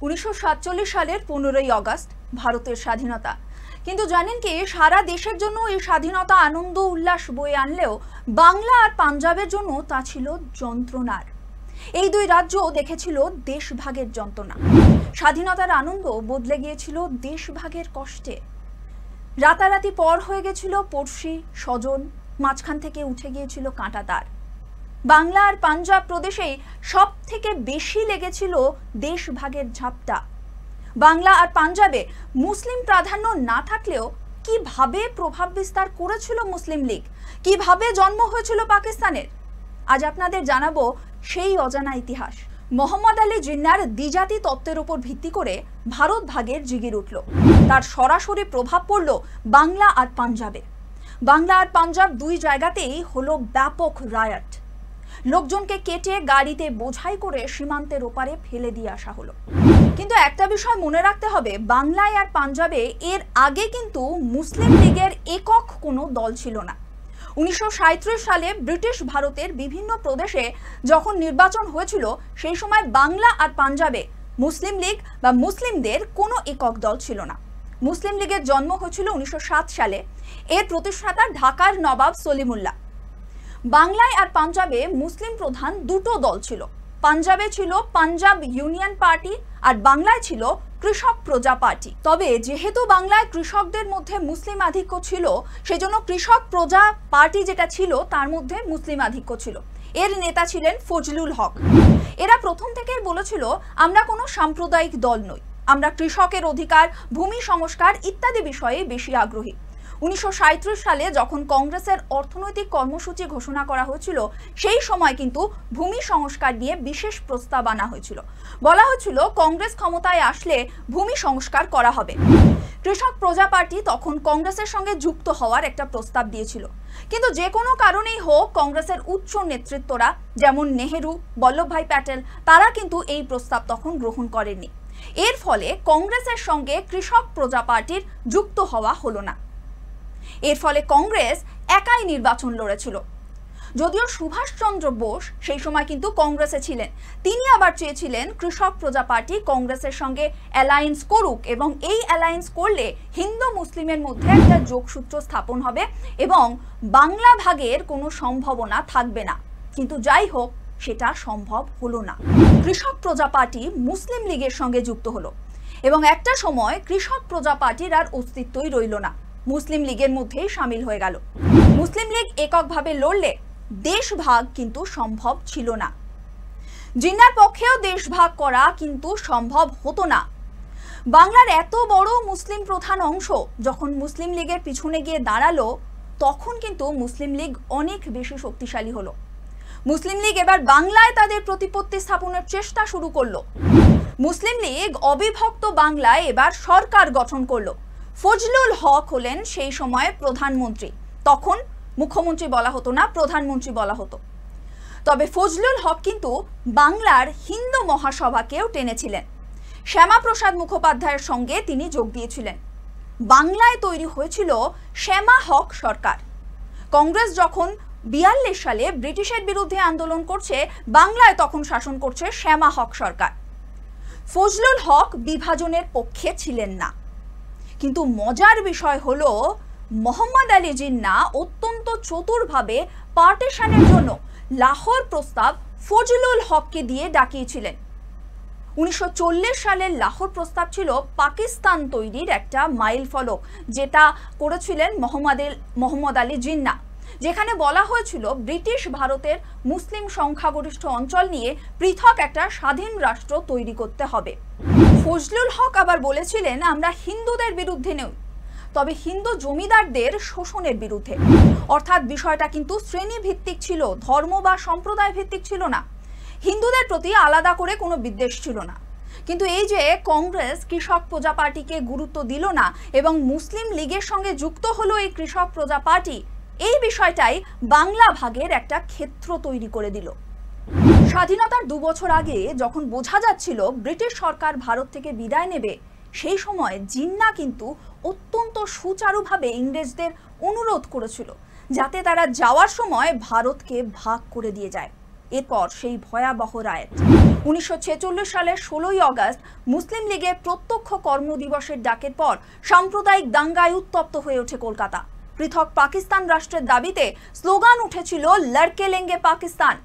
1947 সালের 15ই আগস্ট ভারতের স্বাধীনতা। কিন্তু জানেন কি, সারা দেশের জন্য এই স্বাধীনতা আনন্দ উল্লাস বয়ে আনলেও বাংলা আর পাঞ্জাবের জন্য তা ছিল যন্ত্রণার। এই দুই রাজ্য দেখেছিল দেশভাগের যন্ত্রণা। স্বাধীনতার আনন্দ বদলে গিয়েছিল দেশভাগের কষ্টে। রাতারাতি পর হয়ে গেছিল পড়শি স্বজন, মাঝখান থেকে উঠে গিয়েছিল কাঁটাতার। বাংলা আর পাঞ্জাব প্রদেশেই সব থেকে বেশি লেগেছিল দেশভাগের ঝাপটা। বাংলা আর পাঞ্জাবে মুসলিম প্রাধান্য না থাকলেও কিভাবে প্রভাব বিস্তার করেছিল মুসলিম লীগ, কিভাবে জন্ম হয়েছিল পাকিস্তানের, আজ আপনাদের জানাবো সেই অজানা ইতিহাস। মোহাম্মদ আলী জিন্নার দ্বিজাতি তত্ত্বের উপর ভিত্তি করে ভারত ভাগের জিগির উঠল। তার সরাসরি প্রভাব পড়ল বাংলা আর পাঞ্জাবে। বাংলা আর পাঞ্জাব দুই জায়গাতেই হলো ব্যাপক রায়ট। লোকজনকে কেটে গাড়িতে বোঝাই করে সীমান্তের ওপারে ফেলে দিয়ে আসা হলো। কিন্তু একটা বিষয় মনে রাখতে হবে, বাংলায় আর পাঞ্জাবে এর আগে কিন্তু মুসলিম লীগের একক কোনো দল ছিল না। 1937 সালে ব্রিটিশ ভারতের বিভিন্ন প্রদেশে যখন নির্বাচন হয়েছিল, সেই সময় বাংলা আর পাঞ্জাবে মুসলিম লীগ বা মুসলিমদের কোনো একক দল ছিল না। মুসলিম লীগের জন্ম হয়েছিল 1907 সালে। এর প্রতিষ্ঠাতা ঢাকার নবাব সলিমুল্লাহ। বাংলায় আর পাঞ্জাবে মুসলিম প্রধান দুটো দল ছিল। পাঞ্জাবে ছিল পাঞ্জাব ইউনিয়ন পার্টি আর বাংলায় ছিল কৃষক প্রজা পার্টি। তবে যেহেতু বাংলায় কৃষকদের মধ্যে মুসলিম আধিক্য ছিল, সেজন্য কৃষক প্রজা পার্টি যেটা ছিল তার মধ্যে মুসলিম আধিক্য ছিল। এর নেতা ছিলেন ফজলুল হক। এরা প্রথম থেকেই বলেছিল, আমরা কোনো সাম্প্রদায়িক দল নই, আমরা কৃষকের অধিকার, ভূমি সংস্কার ইত্যাদি বিষয়ে বেশি আগ্রহী। 1937 সালে যখন কংগ্রেসের অর্থনৈতিক কর্মসূচি ঘোষণা করা হয়েছিল, সেই সময় কিন্তু ভূমি সংস্কার নিয়ে বিশেষ প্রস্তাব আনা হয়েছিল। বলা হয়েছিল কংগ্রেস ক্ষমতায় আসলে ভূমি সংস্কার করা হবে। কৃষক প্রজা পার্টি তখন কংগ্রেসের সঙ্গে যুক্ত হওয়ার একটা প্রস্তাব দিয়েছিল। কিন্তু যে কোনো কারণেই হোক, কংগ্রেসের উচ্চ নেতৃত্বরা যেমন নেহেরু, বল্লভভাই প্যাটেল, তারা কিন্তু এই প্রস্তাব তখন গ্রহণ করেননি। এর ফলে কংগ্রেসের সঙ্গে কৃষক প্রজা পার্টির যুক্ত হওয়া হলো না। এর ফলে কংগ্রেস একাই নির্বাচন লড়েছিল। যদিও সুভাষচন্দ্র বোস সেই সময় কিন্তু কংগ্রেসে ছিলেন, তিনি আবার চেয়েছিলেন কৃষক প্রজা পার্টি কংগ্রেসের সঙ্গে অ্যালায়েন্স করুক এবং এই অ্যালায়েন্স করলে হিন্দু মুসলিমের মধ্যে একটা যোগসূত্র স্থাপন হবে এবং বাংলা ভাগের কোনো সম্ভাবনা থাকবে না। কিন্তু যাই হোক, সেটা সম্ভব হলো না। কৃষক প্রজা পার্টি মুসলিম লীগের সঙ্গে যুক্ত হলো এবং একটা সময় কৃষক প্রজা পার্টির আর অস্তিত্বই রইল না, মুসলিম লীগের মধ্যেই সামিল হয়ে গেল। মুসলিম লীগ এককভাবে লড়লে দেশভাগ কিন্তু সম্ভব ছিল না। জিন্নার পক্ষেও দেশভাগ করা কিন্তু সম্ভব হতো না। বাংলার এত বড় মুসলিম প্রধান অংশ যখন মুসলিম লীগের পিছনে গিয়ে দাঁড়ালো, তখন কিন্তু মুসলিম লীগ অনেক বেশি শক্তিশালী হলো। মুসলিম লীগ এবার বাংলায় তাদের প্রতিপত্তি স্থাপনের চেষ্টা শুরু করলো। মুসলিম লীগ অবিভক্ত বাংলায় এবার সরকার গঠন করলো। ফজলুল হক হলেন সেই সময়ে প্রধানমন্ত্রী। তখন মুখ্যমন্ত্রী বলা হতো না, প্রধানমন্ত্রী বলা হতো। তবে ফজলুল হক কিন্তু বাংলার হিন্দু মহাসভাকেও টেনেছিলেন। শ্যামাপ্রসাদ মুখোপাধ্যায়ের সঙ্গে তিনি যোগ দিয়েছিলেন। বাংলায় তৈরি হয়েছিল শ্যামা হক সরকার। কংগ্রেস যখন 42 সালে ব্রিটিশের বিরুদ্ধে আন্দোলন করছে, বাংলায় তখন শাসন করছে শ্যামা হক সরকার। ফজলুল হক বিভাজনের পক্ষে ছিলেন না। কিন্তু মজার বিষয় হলো, মোহাম্মদ আলী জিন্না অত্যন্ত চতুরভাবে পার্টিশনের জন্য লাহোর প্রস্তাব ফজলুল হককে দিয়ে ডাকিয়েছিলেন। 1940 সালের লাহোর প্রস্তাব ছিল পাকিস্তান তৈরির একটা মাইল ফলক, যেটা করেছিলেন মোহাম্মদ আলী জিন্না, যেখানে বলা হয়েছিল ব্রিটিশ ভারতের মুসলিম সংখ্যাগরিষ্ঠ অঞ্চল নিয়ে পৃথক একটা স্বাধীন রাষ্ট্র তৈরি করতে হবে। ফজলুল হক আবার বলেছিলেন, আমরা হিন্দুদের বিরুদ্ধে নই, তবে হিন্দু জমিদারদের শোষণের বিরুদ্ধে। অর্থাৎ বিষয়টা কিন্তু শ্রেণী ভিত্তিক ছিল, ধর্ম বা সম্প্রদায় ভিত্তিক ছিল না। হিন্দুদের প্রতি আলাদা করে কোনো বিদ্বেষ ছিল না। কিন্তু এই যে কংগ্রেস কৃষক প্রজা পার্টিকে গুরুত্ব দিল না এবং মুসলিম লীগের সঙ্গে যুক্ত হলো এই কৃষক প্রজা পার্টি, এই বিষয়টাই বাংলা ভাগের একটা ক্ষেত্র তৈরি করে দিল। স্বাধীনতার 2 বছর আগে যখন বোঝা যাচ্ছিল ব্রিটিশ সরকার ভারত থেকে বিদায় নেবে, সেই সময় জিন্না কিন্তু অত্যন্ত সুচারুভাবে ইংরেজদের অনুরোধ করেছিল যাতে তারা যাওয়ার সময় ভারতকে ভাগ করে দিয়ে যায়। এরপর সেই ভয়াবহ রায়েট। 1946 সালের 16ই আগস্ট মুসলিম লীগের প্রত্যক্ষ কর্মদিবসের ডাকের পর সাম্প্রদায়িক দাঙ্গায় উত্তপ্ত হয়ে ওঠে কলকাতা। পৃথক পাকিস্তান রাষ্ট্রের দাবিতে স্লোগান উঠেছিল লড়কে লেঙ্গে পাকিস্তান।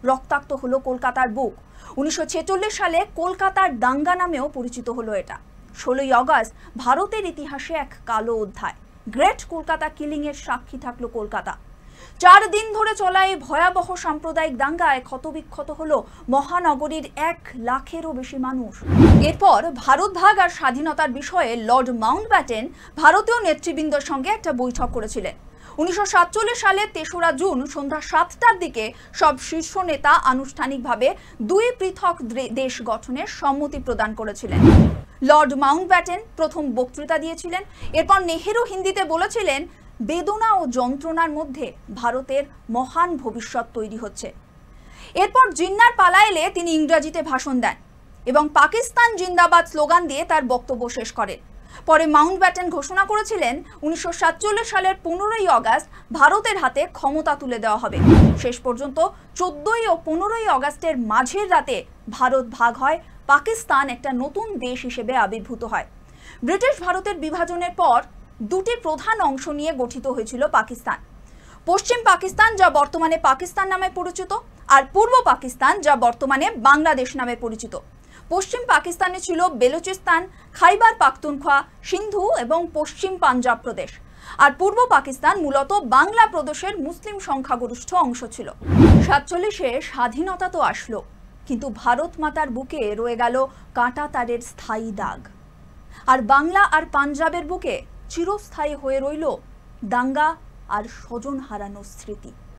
রক্তাক্ত হলো কলকাতার বুক। 1946 সালে কলকাতার দাঙ্গা নামেও পরিচিত হলো এটা। 16ই আগস্ট ভারতের ইতিহাসে এক কালো অধ্যায়। গ্রেট কলকাতা কিলিং এর সাক্ষী থাকলো কলকাতা। 4 দিন ধরে চলা এই ভয়াবহ সাম্প্রদায়িক দাঙ্গায় ক্ষতবিক্ষত হলো মহানগরীর 1 লাখেরও বেশি মানুষ। এরপর ভারত ভাগ আর স্বাধীনতার বিষয়ে লর্ড মাউন্টব্যাটেন ভারতীয় নেতৃবৃন্দের সঙ্গে একটা বৈঠক করেছিলেন। 1947 সালের 3রা জুন সন্ধ্যা 7টার দিকে সব শীর্ষ নেতা আনুষ্ঠানিকভাবে 2 পৃথক দেশ গঠনের সম্মতি প্রদান করেছিলেন। লর্ড মাউন্টব্যাটেন প্রথম বক্তৃতা দিয়েছিলেন। এরপর নেহেরু হিন্দিতে বলেছিলেন, বেদনা ও যন্ত্রণার মধ্যে ভারতের মহান ভবিষ্যৎ তৈরি হচ্ছে। এরপর জিন্নার পালা এলে তিনি ইংরেজিতে ভাষণ দেন এবং পাকিস্তান জিন্দাবাদ স্লোগান দিয়ে তার বক্তব্য শেষ করেন। পরে মাউন্টব্যাটেন ঘোষণা করেছিলেন 1947 সালের 15ই আগস্ট ভারতের হাতে ক্ষমতা তুলে দেওয়া হবে। শেষ পর্যন্ত 14ই ও 15ই আগস্টের মাঝের রাতে ভারত ভাগ হয়, পাকিস্তান একটা নতুন দেশ হিসেবে আবির্ভূত হয়। ব্রিটিশ ভারতের বিভাজনের পর 2টি প্রধান অংশ নিয়ে গঠিত হয়েছিল পাকিস্তান। পশ্চিম পাকিস্তান, যা বর্তমানে পাকিস্তান নামে পরিচিত, আর পূর্ব পাকিস্তান, যা বর্তমানে বাংলাদেশ নামে পরিচিত। পশ্চিম পাকিস্তানে ছিল বেলুচিস্তান, খাইবার পাখতুনখোয়া, সিন্ধু এবং পশ্চিম পাঞ্জাব প্রদেশ। আর পূর্ব পাকিস্তান মূলত বাংলা প্রদেশের মুসলিম সংখ্যাগরিষ্ঠ অংশ ছিল। 47-এ স্বাধীনতা তো আসলো, কিন্তু ভারত মাতার বুকে রয়ে গেল কাঁটা তারের স্থায়ী দাগ। আর বাংলা আর পাঞ্জাবের বুকে চিরস্থায়ী হয়ে রইল দাঙ্গা আর স্বজন হারানোর স্মৃতি।